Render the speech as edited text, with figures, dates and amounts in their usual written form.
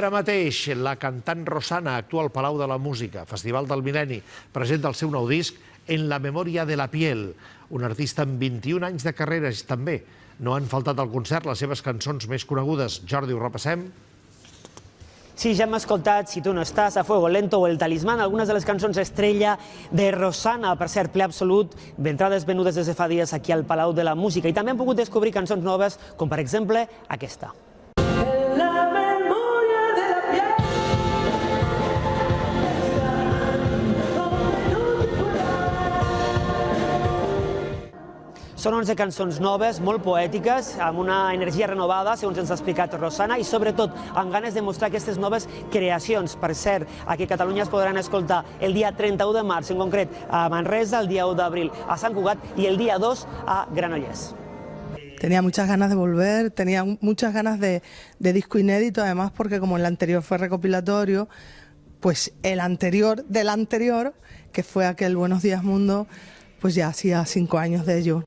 Ara mateix, la cantant Rosana actua al Palau de la Música, Festival del Mil·lenni. Presenta el seu nou disc En la memòria de la piel. Un artista amb 21 anys de carrera també. No han faltat al concert les seves cançons més conegudes. Jordi, ho repassem? Sí, ja hem escoltat Si tu no estàs, A fuego lento o El talismán, algunes de les cançons estrella de Rosana, per cert, ple absolut, d'entrades venudes des de fa dies aquí al Palau de la Música. I també hem pogut descobrir cançons noves, com per exemple aquesta. Són 11 cançons noves, molt poètiques, amb una energia renovada, segons ens ha explicat Rosana, i sobretot amb ganes de mostrar aquestes noves creacions. Per cert, aquí a Catalunya es podran escoltar el dia 31 de març, en concret a Manresa, el dia 1 d'abril a Sant Cugat i el dia 2 a Granollers. Tenía muchas ganas de volver, tenía muchas ganas de disco inédito, además porque como el anterior fue recopilatorio, pues el anterior del anterior, que fue aquel Buenos Días Mundo, pues ya hacía 5 años de ello.